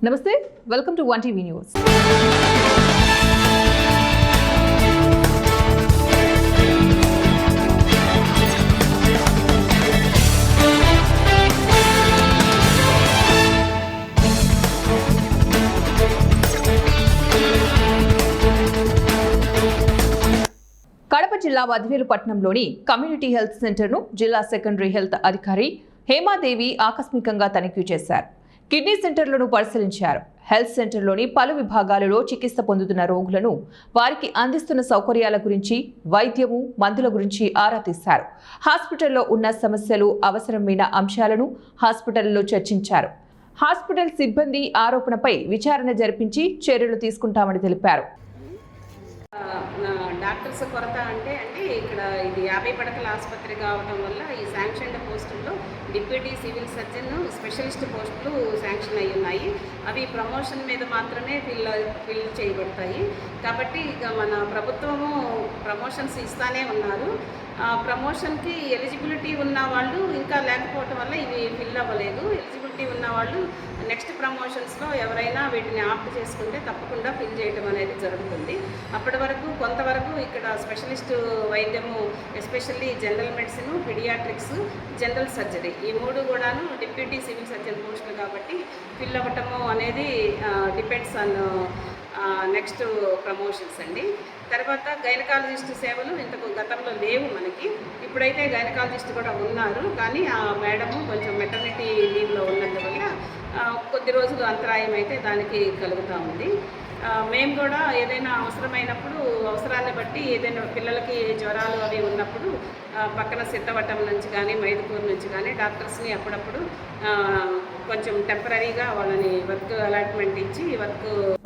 నమస్తే, welcome to 1TV news. Kadapa జిల్లా వదివేలు పట్టణంలోని కమ్యూనిటీ హెల్త్ సెంటర్ను జిల్లా సెకండరీ హెల్త్ అధికారి హేమాదేవి ఆకస్మికంగా తనిఖీ చేశారు. కిడ్నీ సెంటర్లను పరిశీలించారు. హెల్త్ సెంటర్లోని పలు విభాగాలలో చికిత్స పొందుతున్న రోగులను, వారికి అందిస్తున్న సౌకర్యాల గురించి, వైద్యము, మందుల గురించి ఆరా తీశారు. హాస్పిటల్లో ఉన్న సమస్యలు, అవసరమైన అంశాలను హాస్పిటల్లో చర్చించారు. హాస్పిటల్ సిబ్బంది ఆరోపణపై విచారణ జరిపించి చర్యలు తీసుకుంటామని తెలిపారు. డాక్టర్స్ కొరత అంటే ఇక్కడ ఇది 50 పడకల ఆసుపత్రి కావడం వల్ల ఈ శాంక్షన్డ్ పోస్టుల్లో డిప్యూటీ సివిల్ సర్జన్, స్పెషలిస్ట్ పోస్టులు శాంక్షన్ అయి ఉన్నాయి. అవి ప్రమోషన్ మీద మాత్రమే ఫిల్ చేయబడతాయి. కాబట్టి ఇక మన ప్రభుత్వము ప్రమోషన్స్ ఇస్తానే ఉన్నారు. ప్రమోషన్కి ఎలిజిబిలిటీ ఉన్న వాళ్ళు ఇంకా లేకపోవటం వల్ల ఇవి ఫిల్ అవ్వలేదు. ఎలిజిబిలిటీ ఉన్న వాళ్ళు నెక్స్ట్ ప్రమోషన్స్లో ఎవరైనా వీటిని ఆప్ట్ చేసుకుంటే తప్పకుండా ఫిల్ చేయడం అనేది జరుగుతుంది. అప్పటి వరకు కొంతవరకు ఇక్కడ స్పెషలిస్ట్ వైద్యము, especially general medicine, paediatrics, general surgery, ఈ మూడు కూడాను డిప్యూటీ సివిల్ సర్జన్ పోస్టులు కాబట్టి ఫిల్ అవ్వటము అనేది డిపెండ్స్ ఆన్ నెక్స్ట్ ప్రమోషన్స్ అండి. తర్వాత గైనకాలజిస్ట్ సేవలు ఇంతకు గతంలో లేవు మనకి. ఇప్పుడైతే గైనకాలజిస్ట్ కూడా ఉన్నారు, కానీ ఆ మేడము కొంచెం మెటర్నిటీ లీవ్లో ఉన్నందువల్ల కొద్ది రోజులు అంతరాయం అయితే దానికి కలుగుతూ ఉంది. మేము కూడా ఏదైనా అవసరమైనప్పుడు, అవసరాన్ని బట్టి ఏదైనా పిల్లలకి జ్వరాలు అవి ఉన్నప్పుడు పక్కన సిద్ధవటం నుంచి కానీ, మైదుకూరు నుంచి కానీ డాక్టర్స్ని అప్పుడప్పుడు కొంచెం టెంపరీగా వాళ్ళని వర్క్ అలాట్మెంట్ ఇచ్చి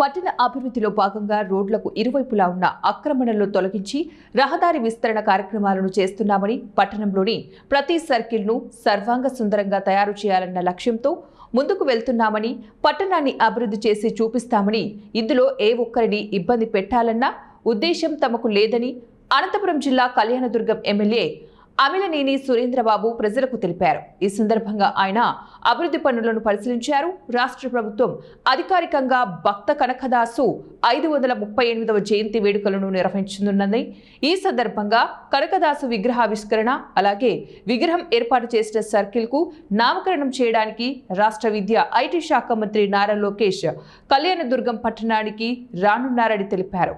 పట్టణ అభివృద్ధిలో భాగంగా రోడ్లకు ఇరువైపులా ఉన్న ఆక్రమణలను తొలగించి రహదారి విస్తరణ కార్యక్రమాలను చేస్తున్నామని, పట్టణంలోని ప్రతి సర్కిల్ను సర్వాంగ సుందరంగా తయారు చేయాలన్న లక్ష్యంతో ముందుకు వెళ్తున్నామని, పట్టణాన్ని అభివృద్ధి చేసి చూపిస్తామని, ఇందులో ఏ ఒక్కరిని ఇబ్బంది పెట్టాలన్న ఉద్దేశం తమకు లేదని అనంతపురం జిల్లా కళ్యాణదుర్గం ఎమ్మెల్యే అమిలనేని సురేంద్రబాబు ప్రజలకు తెలిపారు. ఈ సందర్భంగా ఆయన అభివృద్ధి పనులను పరిశీలించారు. రాష్ట్ర ప్రభుత్వం అధికారికంగా భక్త కనకదాసు 538వ జయంతి వేడుకలను నిర్వహించనున్నది. ఈ సందర్భంగా కనకదాసు విగ్రహావిష్కరణ, అలాగే విగ్రహం ఏర్పాటు చేసిన సర్కిల్ కు నామకరణం చేయడానికి రాష్ట్ర విద్య, ఐటీ శాఖ మంత్రి నారా లోకేష్ కళ్యాణదుర్గం పట్టణానికి రానున్నారని తెలిపారు.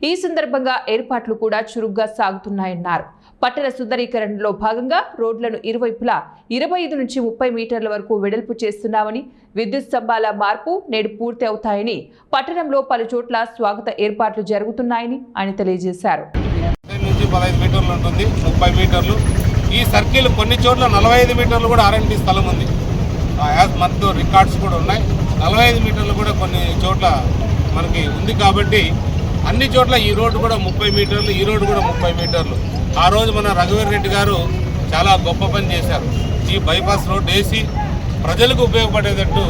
ఈ సందర్భంగా ఏర్పాట్లు కూడా చురుగ్గా సాగుతున్నాయన్నారు. పట్టణ సుందరీకరణలో భాగంగా రోడ్లను ఇరువైపులా 25 నుంచి 30 మీటర్ల వరకు వెడల్పు చేస్తున్నామని, విద్యుత్ స్తంభాల మార్పు నేడు పూర్తి అవుతాయని, పట్టణంలో పలు చోట్ల స్వాగత ఏర్పాట్లు జరుగుతున్నాయని ఆయన తెలియజేశారు. 15 మీటర్లు ఉంటుంది, 30 మీటర్లు. ఈ సర్కిల్ కొన్ని చోట్ల 45 మీటర్లు కూడా R&D స్థలం ఉంది. మనతో రికార్డ్స్ కూడా ఉన్నాయి. 45 మీటర్లు కూడా కొన్ని చోట్ల మనకి ఉంది. కాబట్టి అన్ని చోట్ల ఈ రోడ్డు కూడా 30 మీటర్లు, ఈ రోడ్డు కూడా 30 మీటర్లు. ఆ రోజు మన రఘువీర్ రెడ్డి గారు చాలా గొప్ప పని చేశారు. ఈ బైపాస్ రోడ్డు వేసి ప్రజలకు ఉపయోగపడేటట్టు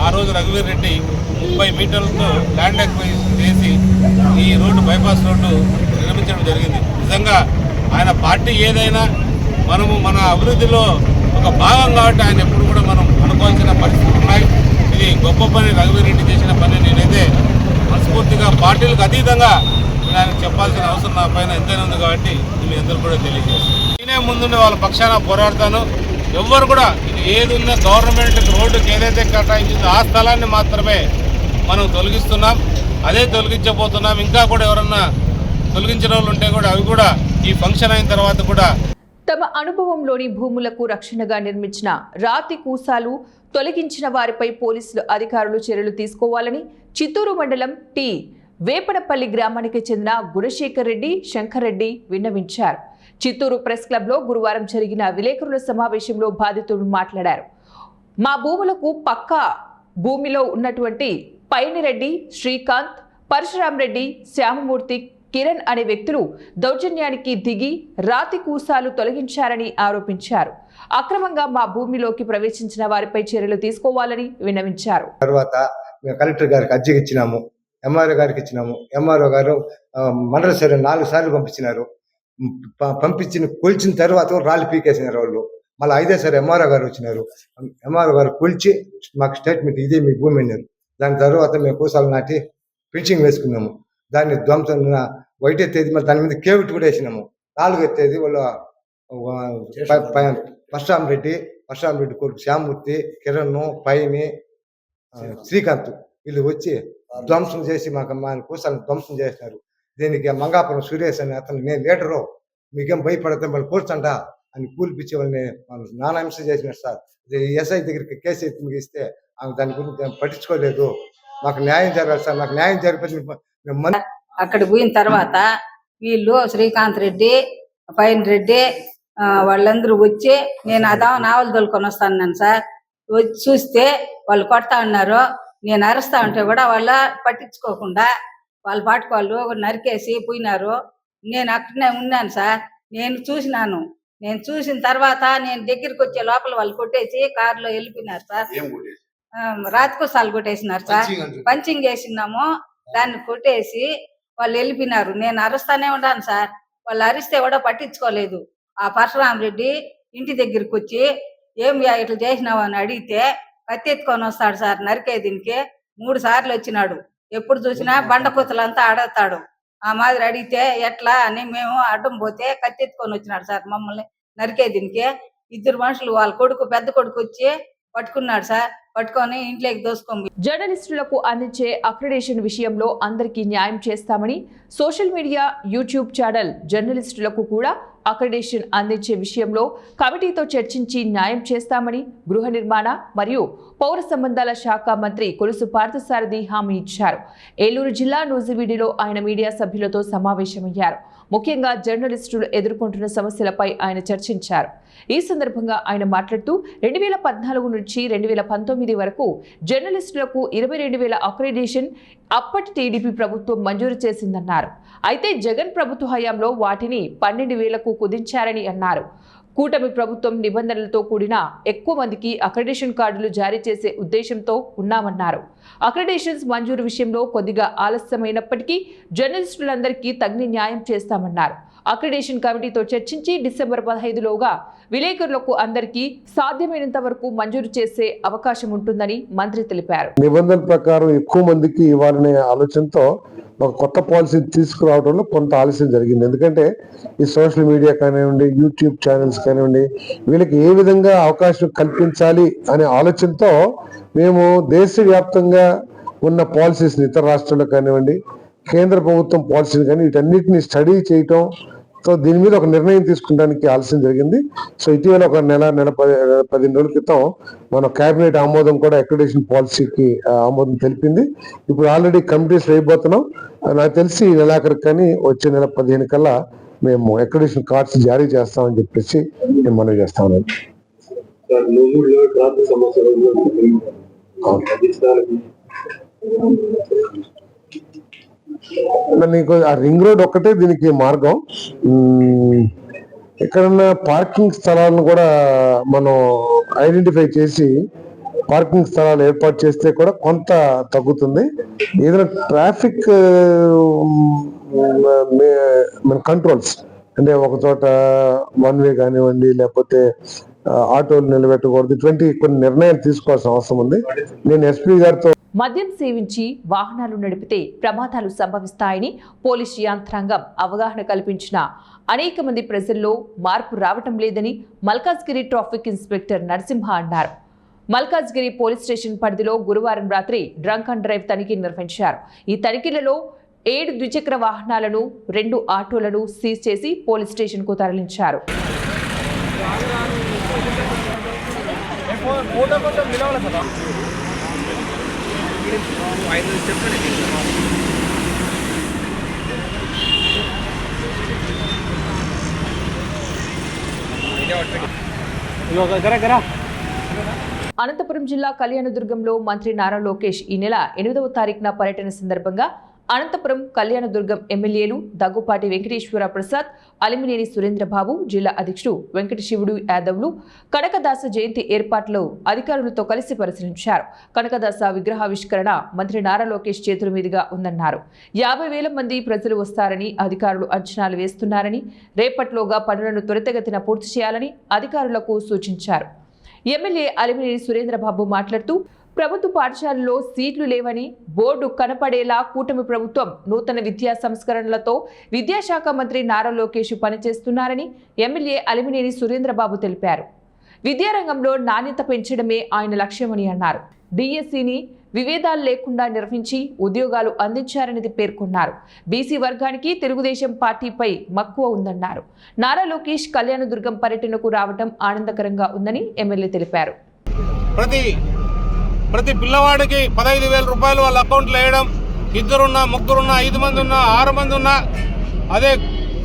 ఆ రోజు రఘువీర్ రెడ్డి 30 మీటర్లతో ల్యాండ్ అక్వైజిషన్ చేసి ఈ రోడ్డు, బైపాస్ రోడ్డు నిర్మించడం జరిగింది. నిజంగా ఆయన పార్టీ ఏదైనా మనము మన అభివృద్ధిలో ఒక భాగం కాబట్టి ఆయన ఎప్పుడు కూడా మనం అనుకోవాల్సిన పరిస్థితులు ఉన్నాయి. ఇది గొప్ప పని, రఘువీర్ రెడ్డి చేసిన పని. నేనైతే మనస్ఫూర్తిగా పార్టీలకు అతీతంగా ఆయన చెప్పాల్సిన అవసరం నా పైన ఎంతైనా ఉంది. కాబట్టి మీ అందరూ కూడా తెలియజేస్తాను. నేనే ముందుండే వాళ్ళ పక్షాన పోరాడతాను. ఎవ్వరు కూడా ఇది ఏది ఉన్నా గవర్నమెంట్ రోడ్డుకి ఏదైతే కేటాయించిందో ఆ స్థలాన్ని మాత్రమే మనం తొలగిస్తున్నాం, అదే తొలగించబోతున్నాం. ఇంకా కూడా ఎవరన్నా తొలగించిన వాళ్ళు ఉంటే కూడా అవి కూడా ఈ ఫంక్షన్ అయిన తర్వాత కూడా తమ అనుభవంలోని భూములకు రక్షణగా నిర్మించిన రాతి కూసాలు తొలగించిన వారిపై పోలీసులు, అధికారులు చర్యలు తీసుకోవాలని చిత్తూరు మండలం టి వేపనపల్లి గ్రామానికి చెందిన గుణశేఖర్ రెడ్డి, శంకర్ రెడ్డి విన్నవించారు. చిత్తూరు ప్రెస్ క్లబ్లో గురువారం జరిగిన విలేకరుల సమావేశంలో బాధితులు మాట్లాడారు. మా భూములకు పక్కా భూమిలో ఉన్నటువంటి పైనిరెడ్డి, శ్రీకాంత్, పరశురామ్ రెడ్డి, శ్యామమూర్తి, కిరణ్ అనే వ్యక్తులు దౌర్జన్యానికి దిగి రాతి కూసాలు తొలగించారని ఆరోపించారు. అక్రమంగా మా భూమిలోకి ప్రవేశించిన వారిపై చర్యలు తీసుకోవాలని విన్నవించారు. తర్వాత కలెక్టర్ గారికి అర్జీ ఇచ్చినాము, ఎంఆర్ఓ గారికి ఇచ్చినాము. ఎంఆర్ఓ గారు మండల సర్వే 4 సార్లు పంపించినారు. పంపించిన కొలిచిన తర్వాత రాళ్ళు పీకేసినారు వాళ్ళు. మళ్ళీ 5వ సారి ఎంఆర్ఓ గారు వచ్చినారు. ఎంఆర్ఓ గారు కొలిచి మాకు స్టేట్మెంట్ ఇదే మీ భూమి అన్నారు. దాని తర్వాత మేము పూసాలు నాటి పింఛింగ్ వేసుకున్నాము. దాన్ని ధ్వంసం 1వ తేదీ మళ్ళీ దాని మీద కేవిటి కూడా వేసినాము. 4వ తేదీ వాళ్ళు పరశురామరెడ్డి కొడుకు శ్యామూర్తి, కిరణ్, పైని, శ్రీకాంత్ వీళ్ళు వచ్చి ధ్వంసం చేసి మా పూసాలను ధ్వంసం చేసినారు. దీనికి మంగాపురం సురేష్ అని అతను నేను లీడరు, మీకేం భయపడితే మళ్ళీ కూర్చంట అని కూలిపించే వాళ్ళని నానాంశం చేసినారు సార్. ఎస్ఐ దగ్గరికి కేసు ఎత్తి ముగిస్తే ఆమె దాని గురించి పట్టించుకోలేదు. మాకు న్యాయం జరగాలి సార్, మాకు న్యాయం జరిగిపోయింది. అక్కడ పోయిన తర్వాత వీళ్ళు శ్రీకాంత్ రెడ్డి, పైన్ రెడ్డి వాళ్ళందరూ వచ్చి నేను నావలు తోలుకొని వస్తాను సార్. వచ్చి చూస్తే వాళ్ళు కొడతా ఉన్నారు. నేను అరుస్తా ఉంటే కూడా వాళ్ళు పట్టించుకోకుండా వాళ్ళ పాటుకు వాళ్ళు నరికేసి పోయినారు. నేను అక్కడనే ఉన్నాను సార్. నేను చూసిన తర్వాత నేను దగ్గరికి వచ్చే లోపల వాళ్ళు కొట్టేసి కారులో వెళ్ళిపోయినారు సార్. రాతికోసాలు కొట్టేసినారు సార్. పంచింగ్ చేసినాము, దాన్ని కొట్టేసి వాళ్ళు వెళ్ళిపోయినారు. నేను అరుస్తానే ఉన్నాను సార్. వాళ్ళు అరిస్తే కూడా పట్టించుకోలేదు. ఆ పరశురామరెడ్డి ఇంటి దగ్గరికి వచ్చి ఏం ఇట్లా చేసినావు అని అడిగితే కత్తి ఎత్తుకొని వస్తాడు సార్. నరికే దీనికి 3 సార్లు వచ్చినాడు. ఎప్పుడు చూసినా బండపూతలంతా అడుగుతాడు. ఆ మాదిరి అడిగితే ఎట్లా అని మేము అడ్డం పోతే కత్తి ఎత్తుకొని వచ్చినాడు సార్. మమ్మల్ని నరికే దీనికి 2 మనుషులు వాళ్ళ కొడుకు పెద్ద కొడుకు వచ్చి పట్టుకున్నాడు సార్. పట్టుకొని ఇంట్లోకి దోసుకొని. జర్నలిస్టులకు అందించే అక్రిడేషన్ విషయంలో అందరికీ న్యాయం చేస్తామని సోషల్ మీడియా, యూట్యూబ్ ఛానల్ జర్నలిస్టులకు కూడా అక్రిడేషన్ అందించే విషయంలో కమిటీతో చర్చించి న్యాయం చేస్తామని గృహ నిర్మాణ మరియు పౌర సంబంధాల శాఖ మంత్రి కొలుసు పార్థసారథి హామీ ఇచ్చారు. ఏలూరు జిల్లా నూజివీడిలో ఆయన మీడియా సభ్యులతో సమావేశమయ్యారు. ముఖ్యంగా జర్నలిస్టులు ఎదుర్కొంటున్న సమస్యలపై ఆయన చర్చించారు. ఈ సందర్భంగా ఆయన మాట్లాడుతూ 2014 నుంచి 2019 వరకు జర్నలిస్టులకు 22,000 అక్రిడేషన్ అప్పటి టీడీపీ ప్రభుత్వం మంజూరు చేసిందన్నారు. అయితే జగన్ ప్రభుత్వ హయాంలో వాటిని 12,000కు కుదించారని అన్నారు. కూటమి ప్రభుత్వం నిబంధనలతో కూడిన ఎక్కువ మందికి అక్రిడేషన్ కార్డులు జారీ చేసే ఉద్దేశంతో ఉన్నామన్నారు. అక్రిడేషన్స్ మంజూరు విషయంలో కొద్దిగా ఆలస్యమైనప్పటికీ జర్నలిస్టులందరికీ తగిన న్యాయం చేస్తామన్నారు. అక్రిడేషన్ కమిటీతో చర్చించి డిసెంబర్ 15లోగా విలేకరులకు అందరికీ సాధ్యమైనంత వరకు మంజూరు చేసే అవకాశం ఉంటుందని మంత్రి తెలిపారు. నిబంధనల ప్రకారం ఎక్కువ మందికి ఇవ్వాలనే ఆలోచనతో ఒక కొత్త పాలసీ తీసుకురావడంలో కొంత ఆలస్యం జరిగింది. ఎందుకంటే ఈ సోషల్ మీడియా కానివ్వండి, యూట్యూబ్ ఛానల్స్ కానివ్వండి, వీళ్ళకి ఏ విధంగా అవకాశం కల్పించాలి అనే ఆలోచనతో మేము దేశవ్యాప్తంగా ఉన్న పాలసీస్ని ఇతర రాష్ట్రాల్లో కానివ్వండి, కేంద్ర ప్రభుత్వం పాలసీని కానీ వీటన్నిటిని స్టడీ చేయటం, సో దీని మీద ఒక నిర్ణయం తీసుకుంటానికి ఆలస్యం జరిగింది. సో ఇటీవల ఒక నెల 15 రోజుల క్రితం మన కేబినెట్ ఆమోదం కూడా అక్రిడేషన్ పాలసీకి ఆమోదం తెలిపింది. ఇప్పుడు ఆల్రెడీ కమిటీస్ వేయబోతున్నాం. నాకు తెలిసి ఈ నెలాఖరికి కానీ వచ్చే నెల 15 కల్లా మేము అక్రిడేషన్ కార్డ్స్ జారీ చేస్తామని చెప్పేసి నేను మనవి చేస్తాను. నీకు ఆ రింగ్ రోడ్ ఒక్కటే దీనికి మార్గం. ఎక్కడన్నా పార్కింగ్ స్థలాలను కూడా మనం ఐడెంటిఫై చేసి పార్కింగ్ స్థలాలు ఏర్పాటు చేస్తే కూడా కొంత తగ్గుతుంది. ఏదైనా ట్రాఫిక్ మన కంట్రోల్స్ అంటే ఒక చోట 1 వే కానివ్వండి, లేకపోతే ఆటోలు నిలబెట్టకూడదు, ఇటువంటి కొన్ని నిర్ణయాలు తీసుకోవాల్సిన అవసరం ఉంది. నేను ఎస్పీ గారితో మద్యం సేవించి వాహనాలు నడిపితే ప్రమాదాలు సంభవిస్తాయని పోలీసు యంత్రాంగం అవగాహన కల్పించిన అనేక మంది ప్రజల్లో మార్పు రావటం లేదని మల్కాజ్గిరి ట్రాఫిక్ ఇన్స్పెక్టర్ నరసింహ అన్నారు. మల్కాజ్గిరి పోలీస్ స్టేషన్ పరిధిలో గురువారం రాత్రి డ్రంక్ అండ్ డ్రైవ్ తనిఖీ నిర్వహించారు. ఈ తనిఖీలలో 7 ద్విచక్ర వాహనాలను, 2 ఆటోలను సీజ్ చేసి పోలీస్ స్టేషన్కు తరలించారు. అనంతపురం జిల్లా కళ్యాణదుర్గంలో మంత్రి నారా లోకేష్ ఈ నెల 8వ తారీఖున పర్యటన సందర్భంగా అనంతపురం కళ్యాణదుర్గం ఎమ్మెల్యేలు దగ్గుపాటి వెంకటేశ్వర ప్రసాద్, అలిమినేని సురేంద్రబాబు, జిల్లా అధ్యక్షుడు వెంకటశివుడు యాదవ్లు కనకదాస జయంతి ఏర్పాట్లు అధికారులతో కలిసి పరిశీలించారు. కనకదాస విగ్రహావిష్కరణ మంత్రి నారా లోకేష్ చేతుల మీదుగా ఉందన్నారు. 50,000 మంది ప్రజలు వస్తారని అధికారులు అంచనాలు వేస్తున్నారని, రేపట్లోగా పనులను త్వరితగతిన పూర్తి చేయాలని అధికారులకు సూచించారు. ఎమ్మెల్యే అలిమినేని సురేంద్రబాబు మాట్లాడుతూ ప్రభుత్వ పాఠశాలల్లో సీట్లు లేవని బోర్డు కనపడేలా కూటమి ప్రభుత్వం నూతన విద్యా సంస్కరణలతో విద్యాశాఖ మంత్రి నారా లోకేష్ పనిచేస్తున్నారని ఎమ్మెల్యే అలిమినేని సురేంద్రబాబు తెలిపారు. విద్యారంగంలో నాణ్యత పెంచడమే ఆయన లక్ష్యమని అన్నారు. డిఎస్సిని విభేదాలు లేకుండా నిర్వహించి ఉద్యోగాలు అందించారని పేర్కొన్నారు. బీసీ వర్గానికి తెలుగుదేశం పార్టీపై మక్కువ ఉందన్నారు. నారా లోకేష్ కళ్యాణదుర్గం పర్యటనకు రావడం ఆనందకరంగా ఉందని ఎమ్మెల్యే తెలిపారు. ప్రతి పిల్లవాడికి 15,000 రూపాయలు వాళ్ళ అకౌంట్లో వేయడం, 2 ఉన్నా 3 ఉన్నా 5 మంది ఉన్నా 6 మంది ఉన్నా, అదే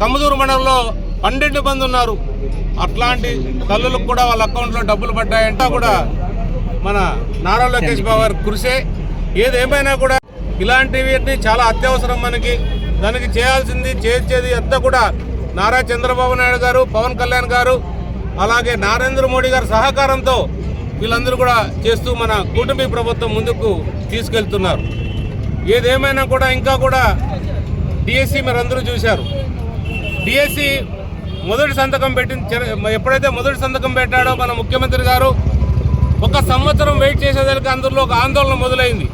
కమ్మదూరు మండలంలో 12 మంది ఉన్నారు. అట్లాంటి తల్లులకు కూడా వాళ్ళ అకౌంట్లో డబ్బులు పడ్డాయంటా కూడా మన నారా లోకేష్ బాబు గారు కృషే. ఏదేమైనా కూడా ఇలాంటివి చాలా అత్యవసరం మనకి. దానికి చేయాల్సింది చేసేది అంతా కూడా నారా చంద్రబాబు నాయుడు గారు, పవన్ కళ్యాణ్ గారు, అలాగే నరేంద్ర మోడీ గారి సహకారంతో వీళ్ళందరూ కూడా చేస్తూ మన కూటమి ప్రభుత్వం ముందుకు తీసుకెళ్తున్నారు. ఏదేమైనా కూడా ఇంకా కూడా డిఎస్సి మీరందరూ చూశారు. డిఎస్సి మొదటి సంతకం ఎప్పుడైతే మొదటి సంతకం పెట్టాడో మన ముఖ్యమంత్రి గారు 1 సంవత్సరం వెయిట్ చేసేదానికి అందరిలో ఒక ఆందోళన మొదలైంది.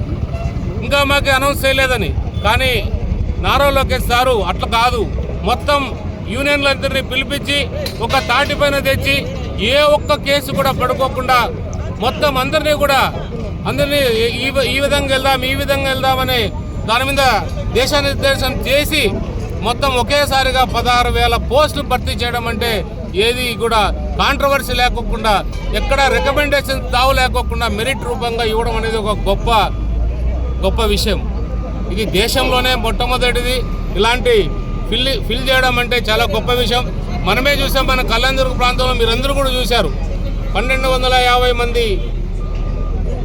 ఇంకా మాకు అనౌన్స్ చేయలేదని. కానీ నారా లోకేష్ సారు అట్లా కాదు, మొత్తం యూనియన్లందరినీ పిలిపించి ఒక తాటిపైన తెచ్చి ఏ ఒక్క కేసు కూడా పడుకోకుండా మొత్తం అందరినీ ఈ విధంగా వెళ్దామని దాని మీద దేశానిర్దేశం చేసి మొత్తం ఒకేసారిగా 16,000 పోస్టులు భర్తీ చేయడం అంటే ఏది కూడా కాంట్రవర్సీ లేకోకుండా, ఎక్కడ రికమెండేషన్ తావు లేకోకుండా మెరిట్ రూపంగా ఇవ్వడం అనేది ఒక గొప్ప విషయం. ఇది దేశంలోనే మొట్టమొదటిది. ఇలాంటి ఫిల్ చేయడం అంటే చాలా గొప్ప విషయం. మనమే చూసాం, మన కళ్యాణదుర్గ ప్రాంతంలో మీరందరూ కూడా చూశారు. 1250 మంది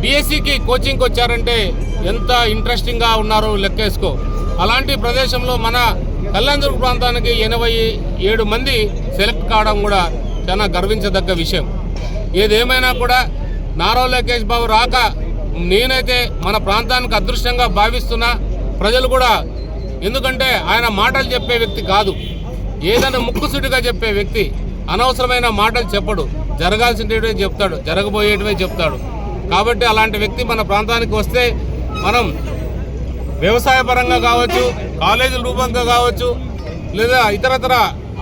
డిఎస్సికి కోచింగ్కి వచ్చారంటే ఎంత ఇంట్రెస్టింగ్గా ఉన్నారో లెక్కేసుకో. అలాంటి ప్రదేశంలో మన కళ్యాణదుర్గ ప్రాంతానికి 87 మంది సెలెక్ట్ కావడం కూడా చాలా గర్వించదగ్గ విషయం. ఏదేమైనా కూడా నారా లోకేష్ బాబు రాక నేనైతే మన ప్రాంతానికి అదృష్టంగా భావిస్తున్నా. ప్రజలు కూడా, ఎందుకంటే ఆయన మాటలు చెప్పే వ్యక్తి కాదు, ఏదైనా ముక్కుసూటిగా చెప్పే వ్యక్తి. అనవసరమైన మాటలు చెప్పడు, జరగాల్సినవే చెప్తాడు, జరగబోయేటివే చెప్తాడు. కాబట్టి అలాంటి వ్యక్తి మన ప్రాంతానికి వస్తే మనం వ్యవసాయ పరంగా కావచ్చు, కాలేజీల రూపంగా కావచ్చు, లేదా ఇతరతర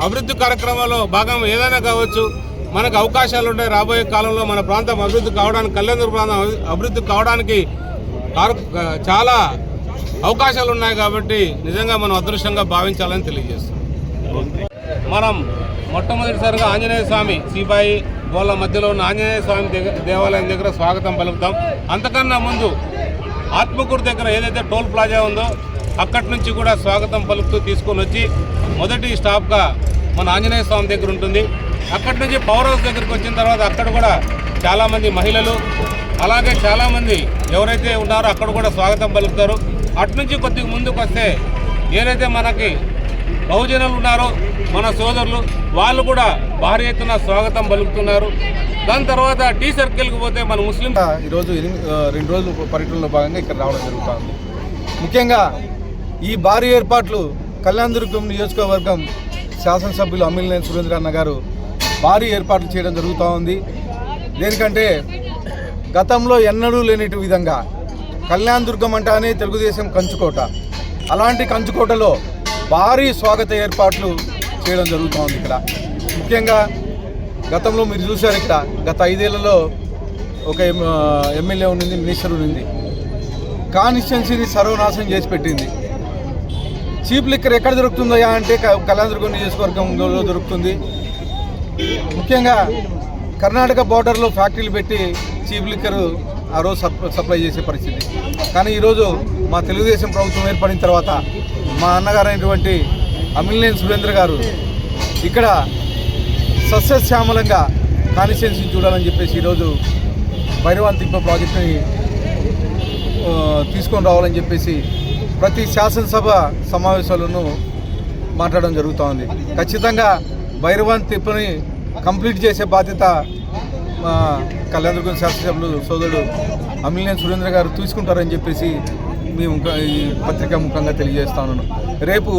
అభివృద్ధి కార్యక్రమాల్లో భాగం ఏదైనా కావచ్చు, మనకు అవకాశాలు ఉంటాయి. రాబోయే కాలంలో మన ప్రాంతం అభివృద్ధి కావడానికి, కళ్యాణదుర్గ ప్రాంతం అభివృద్ధి కావడానికి చాలా అవకాశాలు ఉన్నాయి. కాబట్టి నిజంగా మనం అదృష్టంగా భావించాలని తెలియజేస్తాం. మనం మొట్టమొదటిసారిగా ఆంజనేయ స్వామి సిపాయి గోళ్ళ మధ్యలో ఉన్న ఆంజనేయ స్వామి దేవాలయం దగ్గర స్వాగతం పలుకుతాం. అంతకన్నా ముందు ఆత్మకూరు దగ్గర ఏదైతే టోల్ ప్లాజా ఉందో అక్కడి నుంచి కూడా స్వాగతం పలుకుతూ తీసుకొని వచ్చి మొదటి స్టాప్గా మన ఆంజనేయ స్వామి దగ్గర ఉంటుంది. అక్కడి నుంచి పవర్ హౌస్ దగ్గరికి వచ్చిన తర్వాత అక్కడ కూడా చాలామంది మహిళలు, అలాగే చాలామంది ఎవరైతే ఉన్నారో అక్కడ కూడా స్వాగతం పలుకుతారు. అటు నుంచి కొద్దిగా ముందుకు వస్తే ఏదైతే మనకి బహుజనులు ఉన్నారో మన సోదరులు, వాళ్ళు కూడా భారీ ఎత్తున స్వాగతం పలుకుతున్నారు. దాని తర్వాత టీ సర్కిల్కి పోతే మన ముస్లిం ఈరోజు 2 రోజుల పర్యటనలో భాగంగా ఇక్కడ రావడం జరుగుతుంది. ముఖ్యంగా ఈ భారీ ఏర్పాట్లు కళ్యాణదుర్గం నియోజకవర్గం శాసనసభ్యులు అమ్మిలినేని సురేంద్ర అన్న గారు భారీ ఏర్పాట్లు చేయడం జరుగుతూ ఉంది. దేనికంటే గతంలో ఎన్నడూ లేని విధంగా కళ్యాణదుర్గం అంటేనే తెలుగుదేశం కంచుకోట, అలాంటి కంచుకోటలో భారీ స్వాగత ఏర్పాట్లు చేయడం జరుగుతూ ఉంది. ఇక్కడ ముఖ్యంగా గతంలో మీరు చూశారు, ఇక్కడ గత 5 ఏళ్లలో ఒక ఎమ్మెల్యే ఉండింది, మినిస్టర్ ఉండింది, కాన్స్టిట్యున్సీని సర్వనాశనం చేసి పెట్టింది. చీప్ లిక్కర్ ఎక్కడ దొరుకుతుందో అంటే కళ్యాణదుర్గం నియోజకవర్గంలో దొరుకుతుంది. ముఖ్యంగా కర్ణాటక బార్డర్లో ఫ్యాక్టరీలు పెట్టి చీప్ లిక్కర్ ఆ రోజు సప్లై చేసే పరిస్థితి. కానీ ఈరోజు మా తెలుగుదేశం ప్రభుత్వం ఏర్పడిన తర్వాత మా అన్నగారైనటువంటి అమ్మిలినేని సురేంద్ర గారు ఇక్కడ సస్యశ్యామలంగా కాన్స్టిట్యున్సీని చూడాలని చెప్పేసి ఈరోజు భైరవాన్ తిప్ప ప్రాజెక్టుని తీసుకొని రావాలని చెప్పేసి ప్రతి శాసనసభ సమావేశాలను మాట్లాడడం జరుగుతూ ఉంది. ఖచ్చితంగా భైరవాన్ తిప్పని కంప్లీట్ చేసే బాధ్యత మా కళ్యాణదుర్గం శాసనసభ్యులు సోదరుడు అమ్మిలినేని సురేంద్ర గారు తీసుకుంటారని చెప్పేసి మేము ఈ పత్రికా ముఖంగా తెలియజేస్తా ఉన్నాను. రేపు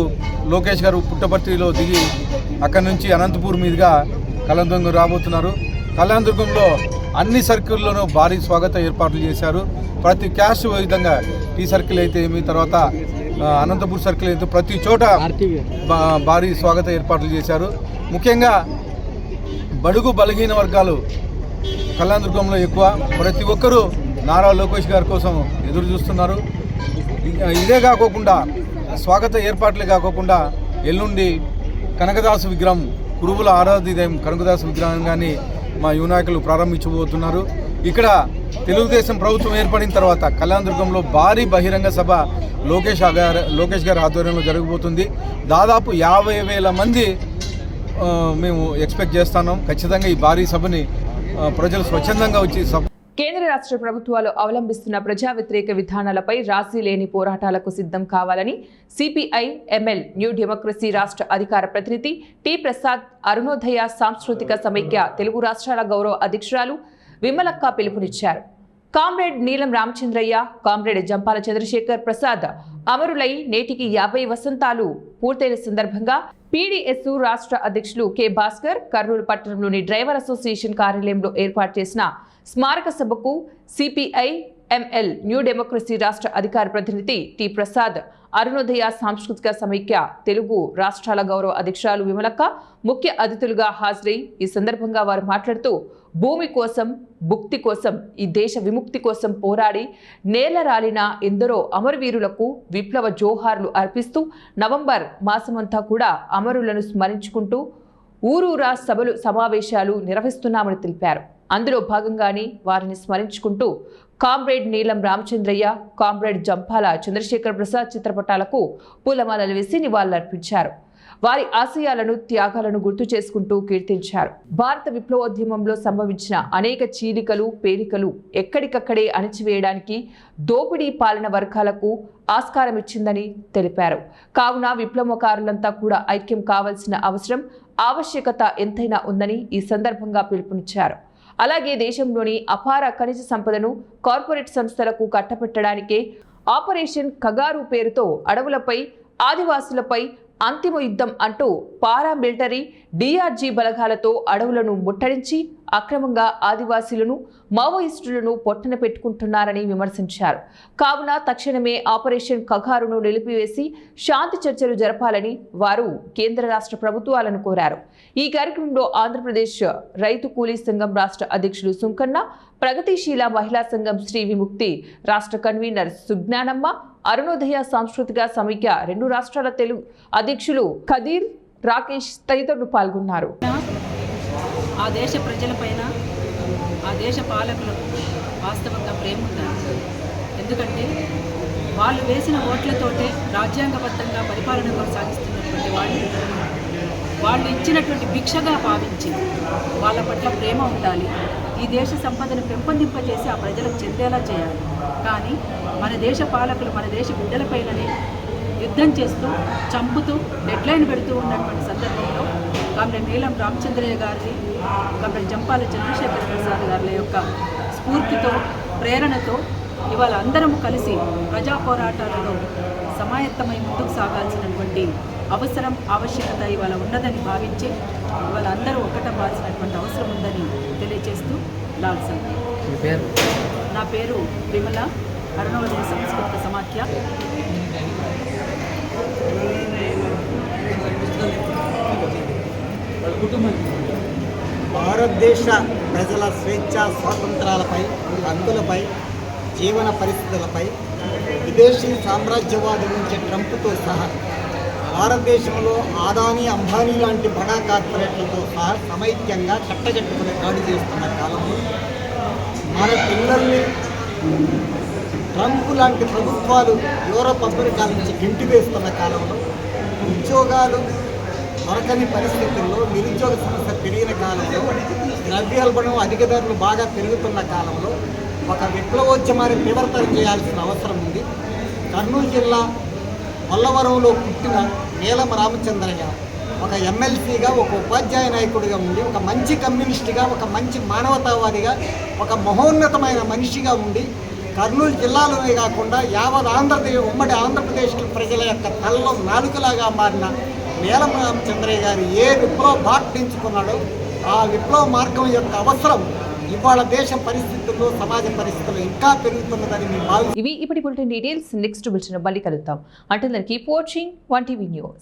లోకేష్ గారు పుట్టపర్తిలో దిగి అక్కడి నుంచి అనంతపూర్ మీదుగా కళ్యాణదుర్గం రాబోతున్నారు. కళ్యాణదుర్గంలో అన్ని సర్కిల్లోనూ భారీ స్వాగత ఏర్పాట్లు చేశారు. ప్రతి క్యాస్ట్ విధంగా టీ సర్కిల్ అయితే ఏమి, తర్వాత అనంతపూర్ సర్కిల్ అయితే ప్రతి చోట భారీ స్వాగత ఏర్పాట్లు చేశారు. ముఖ్యంగా బడుగు బలహీన వర్గాలు కళ్యాణదుర్గంలో ఎక్కువ. ప్రతి ఒక్కరూ నారా లోకేష్ గారి కోసం ఎదురు చూస్తున్నారు. ఇదే కాకోకుండా స్వాగత ఏర్పాట్లే కాకోకుండా ఎల్లుండి కనకదాసు విగ్రహం, కురుబుల ఆరాధ్యదైవం కనకదాసు విగ్రహం కానీ మా యువ నాయకులు ప్రారంభించబోతున్నారు. ఇక్కడ తెలుగుదేశం ప్రభుత్వం ఏర్పడిన తర్వాత కళ్యాణదుర్గంలో భారీ బహిరంగ సభ లోకేష్ గారి ఆధ్వర్యంలో జరగబోతుంది. దాదాపు 50,000 మంది మేము ఎక్స్పెక్ట్ చేస్తున్నాం. ఖచ్చితంగా ఈ భారీ సభని ప్రజలు స్వచ్ఛందంగా వచ్చి కేంద్ర రాష్ట్ర ప్రభుత్వాలు అవలంబిస్తున్న ప్రజా వ్యతిరేక విధానాలపై రాజీ లేని పోరాటాలకు సిద్ధం కావాలని సిపిఐ ఎంఎల్ న్యూ డెమోక్రసీ రాష్ట్ర అధికార ప్రతినిధి టి ప్రసాద్ అరుణోదయ సాంస్కృతిక సమైక్య తెలుగు రాష్ట్రాల గౌరవ అధ్యక్షురాలు విమలక్క పిలుపునిచ్చారు. కామ్రేడ్ నీలం రామచంద్రయ్య, కామ్రేడ్ జంపాల చంద్రశేఖర్ ప్రసాద్ అమరులై నేటికి 50 వసంతాలు పూర్తయిన సందర్భంగా పీడీఎస్ రాష్ట్ర అధ్యక్షులు కె భాస్కర్ కర్నూలు పట్టణంలోని డ్రైవర్ అసోసియేషన్ కార్యాలయంలో ఏర్పాటు చేసిన స్మారక సభకు సిపిఐ ఎంఎల్ న్యూ డెమోక్రసీ రాష్ట్ర అధికార ప్రతినిధి టి ప్రసాద్, అరుణోదయ సాంస్కృతిక సమైక్య తెలుగు రాష్ట్రాల గౌరవ అధ్యక్షురాలు విమలక్క ముఖ్య అతిథులుగా హాజరై ఈ సందర్భంగా వారు మాట్లాడుతూ భూమి కోసం, భుక్తి కోసం, ఈ దేశ విముక్తి కోసం పోరాడి నేలరాలిన ఎందరో అమరవీరులకు విప్లవ జోహార్లు అర్పిస్తూ నవంబర్ మాసమంతా కూడా అమరులను స్మరించుకుంటూ ఊరూరా సభలు సమావేశాలు నిర్వహిస్తున్నామని తెలిపారు. అందులో భాగంగానే వారిని స్మరించుకుంటూ కామ్రేడ్ నీలం రామచంద్రయ్య, కామ్రేడ్ జంపాల చంద్రశేఖర్ ప్రసాద్ చిత్రపటాలకు పూలమాలలు వేసి నివాళులర్పించారు. వారి ఆశయాలను, త్యాగాలను గుర్తు చేసుకుంటూ కీర్తించారు. భారత విప్లవోద్యమంలో సంభవించిన అనేక చీలికలు, పేలికలు ఎక్కడికక్కడే అణచివేయడానికి దోపిడీ పాలన వర్గాలకు ఆస్కారం ఇచ్చిందని తెలిపారు. కావున విప్లవకారులంతా కూడా ఐక్యం కావాల్సిన ఆవశ్యకత ఎంతైనా ఉందని ఈ సందర్భంగా పిలుపునిచ్చారు. అలాగే దేశంలోని అపార ఖనిజ సంపదను కార్పొరేట్ సంస్థలకు కట్టబెట్టడానికే ఆపరేషన్ కగారు పేరుతో అడవులపై, ఆదివాసులపై అంతిమ యుద్ధం అంటూ పారామిలిటరీ డిఆర్జీ బలగాలతో అడవులను ముట్టడించి అక్రమంగా ఆదివాసీలను, మావోయిస్టులను పొట్టన పెట్టుకుంటున్నారని విమర్శించారు. కావున తక్షణమే ఆపరేషన్ కగారును నిలిపివేసి శాంతి చర్చలు జరపాలని వారు కేంద్ర రాష్ట్ర ప్రభుత్వాలను కోరారు. ఈ కార్యక్రమంలో ఆంధ్రప్రదేశ్ రైతు కూలీ సంఘం రాష్ట్ర అధ్యక్షులు సుంకన్న, ప్రగతిశీల మహిళా సంఘం శ్రీ విముక్తి రాష్ట్ర కన్వీనర్ సుజ్ఞానమ్మ, అరుణోదయ సాంస్కృతిక సమైక్య 2 రాష్ట్రాల తెలుగు అధ్యక్షులు ఖదీర్, రాకేష్ తదితరులు పాల్గొన్నారు. ఆ దేశ ప్రజలపైన, ఆ దేశ పాలకులకు వాస్తవంగా ప్రేమ ఉండాలి. ఎందుకంటే వాళ్ళు వేసిన ఓట్లతోటే రాజ్యాంగబద్ధంగా పరిపాలన కొనసాగిస్తున్నటువంటి వాళ్ళు ఇచ్చినటువంటి భిక్షగా భావించి వాళ్ళ పట్ల ప్రేమ ఉండాలి. ఈ దేశ సంపదను పెంపొందింపజేసి ఆ ప్రజలకు చెందేలా చేయాలి. కానీ మన దేశ పాలకులు మన దేశ బిడ్డలపైననే యుద్ధం చేస్తూ, చంపుతూ, డెడ్లైన్ పెడుతూ ఉన్నటువంటి సందర్భంలో కామ్రేడ్ నీలం రామచంద్రయ్య గారిని, కామ్రేడ్ జంపాల చంద్రశేఖర్ ప్రసాద్ గారి యొక్క స్ఫూర్తితో, ప్రేరణతో ఇవాళ అందరము కలిసి ప్రజా పోరాటాలలో సమాయత్తమై ముందుకు సాగాల్సినటువంటి ఆవశ్యకత ఇవాళ ఉన్నదని భావించి ఇవాళ అందరూ ఒక్కటవ్వాల్సినటువంటి అవసరం ఉందని తెలియజేస్తూ లాల్సన్. నా పేరు విమల, అరుణోదయ సాంస్కృతిక సమాఖ్య. భారతదేశ ప్రజల స్వేచ్ఛ స్వాతంత్రాలపై, హక్కులపై, జీవన పరిస్థితులపై విదేశీ సామ్రాజ్యవాదుల నుంచి ట్రంప్తో సహా భారతదేశంలో ఆదాని, అంబానీ లాంటి బడా కార్పొరేట్లతో సహా సమైక్యంగా కట్టగట్టుకుని దాడి చేస్తున్న కాలంలో మన పిల్లల్ని ట్రంప్ లాంటి ప్రభుత్వాలు యూరోప్ అమెరికా నుంచి గింటి వేస్తున్న కాలంలో, ఉద్యోగాలు దొరకని పరిస్థితుల్లో, నిరుద్యోగ సమస్య పెరిగిన కాలంలో, ద్రవ్యోల్బణం అధిక ధరలు బాగా పెరుగుతున్న కాలంలో ఒక విప్లవోద్యమాన్ని తీవ్రతరం చేయాల్సిన అవసరం ఉంది. కర్నూలు జిల్లా మల్లవరంలో పుట్టిన నీలం రామచంద్రయ్య ఒక ఎమ్మెల్సీగా, ఒక ఉపాధ్యాయ నాయకుడిగా ఉండి, ఒక మంచి కమ్యూనిస్టుగా, ఒక మంచి మానవతావాదిగా, ఒక మహోన్నతమైన మనిషిగా ఉండి కర్నూలు జిల్లాలోనే కాకుండా యావత్ ఉమ్మడి ఆంధ్రప్రదేశ్ ప్రజల యొక్క తలలో నాలుకలాగా మారిన నీలం రామచంద్రయ్య గారు ఏ విప్లవ బాట ఎంచుకున్నాడో ఆ విప్లవ మార్గం యొక్క అవసరం ఇవాళ దేశ పరిస్థితుల్లో సమాజ పరిస్థితుల్లో ఇంకా పెరుగుతున్నదని మేము భావిస్తున్నాం. ఇవి ఇప్పటి బులెటిన్ డీటెయిల్స్. నెక్స్ట్ బులెటిన్ మళ్ళీ కలుద్దాం. అంటే కీప్ వాచింగ్ 1TV న్యూస్.